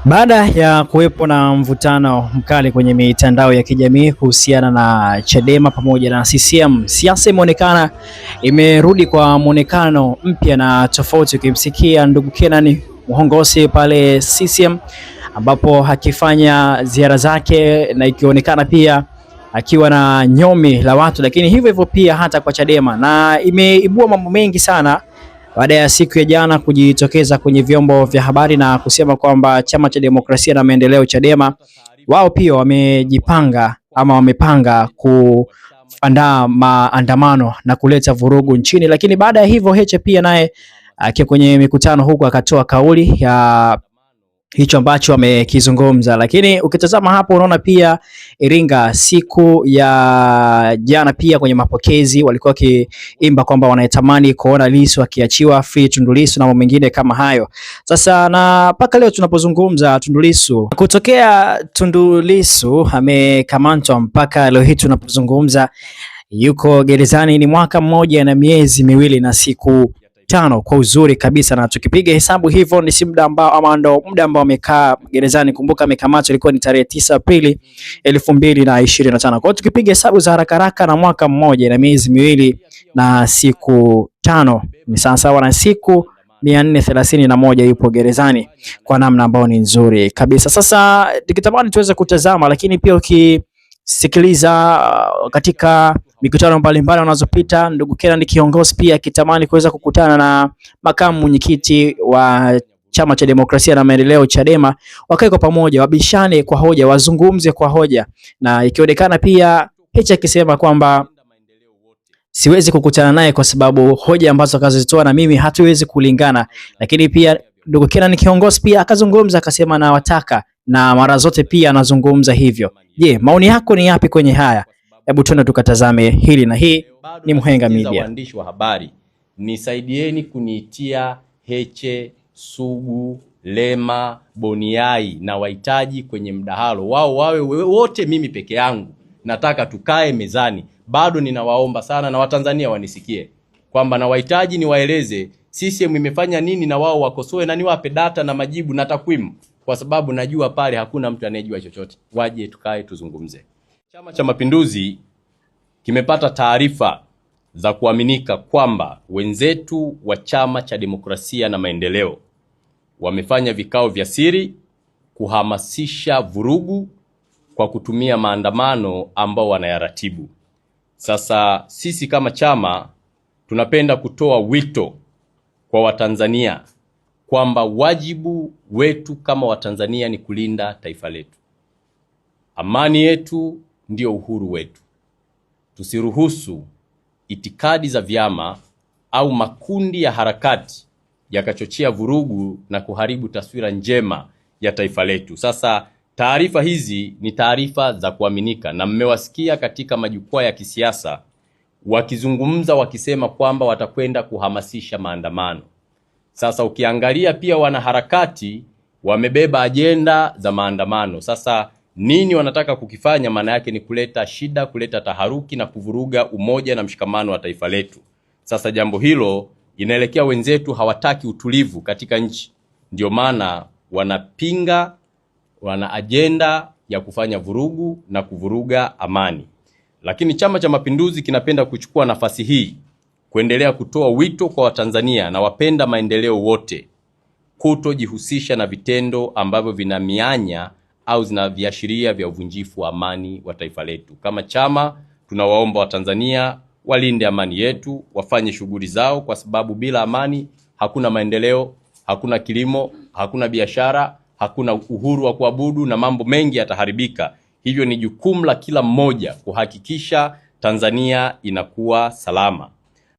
Baada ya kuwepo na mvutano mkali kwenye mitandao ya kijamii kuhusiana na Chadema pamoja na CCM, siasa imeonekana imerudi kwa muonekano mpya na tofauti. Ukimsikia ndugu Kenan Muhongosi pale CCM ambapo akifanya ziara zake na ikionekana pia akiwa na nyomi la watu, lakini hivyo hivyo pia hata kwa Chadema, na imeibua mambo mengi sana baada ya siku ya jana kujitokeza kwenye vyombo vya habari na kusema kwamba Chama cha Demokrasia na Maendeleo Chadema wao pia wamejipanga ama wamepanga kuandaa maandamano na kuleta vurugu nchini. Lakini baada ya hivyo Heche pia naye akiwa kwenye mikutano huku akatoa kauli ya hicho ambacho amekizungumza. Lakini ukitazama hapo unaona pia Iringa siku ya jana pia kwenye mapokezi walikuwa wakiimba kwamba wanatamani kuona Lissu akiachiwa, free Tundu Lissu na mambo mengine kama hayo. Sasa na mpaka leo tunapozungumza Tundu Lissu, kutokea Tundu Lissu amekamatwa mpaka leo hii tunapozungumza yuko gerezani ni mwaka mmoja na miezi miwili na siku 5 kwa uzuri kabisa, na tukipiga hesabu hivyo ni muda ambao ama ndo muda ambao amekaa gerezani. Kumbuka amekamatwa ilikuwa ni tarehe 9 Aprili 2025. Kwa hiyo tukipiga hesabu za haraka haraka na mwaka mmoja na miezi miwili na siku 5 ni sawa na siku 431 yupo gerezani kwa namna ambayo ni nzuri kabisa. Sasa tukitamani tuweze kutazama, lakini pia ukisikiliza katika mikutano mbalimbali wanazopita ndugu Kenan kiongozi pia akitamani kuweza kukutana na makamu mwenyekiti wa Chama cha Demokrasia na Maendeleo Chadema, wakae kwa pamoja, wabishane kwa hoja, wazungumze kwa hoja, na ikionekana pia Heche akisema kwamba siwezi kukutana naye kwa sababu hoja ambazo akazitoa na mimi hatuwezi kulingana. Lakini pia ndugu Kenan kiongozi pia akazungumza akasema na wataka, na mara zote pia anazungumza hivyo. Je, maoni yako ni yapi kwenye haya? Hebu tuende tukatazame hili, na hii ni Mhenga Media. Waandishi wa habari, nisaidieni kuniitia Heche, Sugu, Lema, Boniai na wahitaji kwenye mdahalo. Wao wawe wote, mimi peke yangu. Nataka tukae mezani. Bado ninawaomba sana na Watanzania wanisikie kwamba na wahitaji niwaeleze CCM imefanya nini, na wao wakosoe na niwape data na majibu na takwimu, kwa sababu najua pale hakuna mtu anayejua chochote. Waje tukae tuzungumze. Chama cha Mapinduzi kimepata taarifa za kuaminika kwamba wenzetu wa Chama cha Demokrasia na Maendeleo wamefanya vikao vya siri kuhamasisha vurugu kwa kutumia maandamano ambao wanayaratibu. Sasa sisi kama chama tunapenda kutoa wito kwa Watanzania kwamba wajibu wetu kama Watanzania ni kulinda taifa letu. Amani yetu ndio uhuru wetu. Tusiruhusu itikadi za vyama au makundi ya harakati yakachochea vurugu na kuharibu taswira njema ya taifa letu. Sasa taarifa hizi ni taarifa za kuaminika, na mmewasikia katika majukwaa ya kisiasa wakizungumza wakisema kwamba watakwenda kuhamasisha maandamano. Sasa ukiangalia pia wanaharakati wamebeba ajenda za maandamano. Sasa nini wanataka kukifanya? Maana yake ni kuleta shida, kuleta taharuki na kuvuruga umoja na mshikamano wa taifa letu. Sasa jambo hilo inaelekea wenzetu hawataki utulivu katika nchi, ndio maana wanapinga, wana ajenda ya kufanya vurugu na kuvuruga amani. Lakini Chama cha Mapinduzi kinapenda kuchukua nafasi hii kuendelea kutoa wito kwa Watanzania na wapenda maendeleo wote kutojihusisha na vitendo ambavyo vina mianya au zina viashiria vya uvunjifu wa amani wa taifa letu. Kama chama tunawaomba Watanzania walinde amani yetu, wafanye shughuli zao, kwa sababu bila amani hakuna maendeleo, hakuna kilimo, hakuna biashara, hakuna uhuru wa kuabudu na mambo mengi yataharibika. Hivyo ni jukumu la kila mmoja kuhakikisha Tanzania inakuwa salama.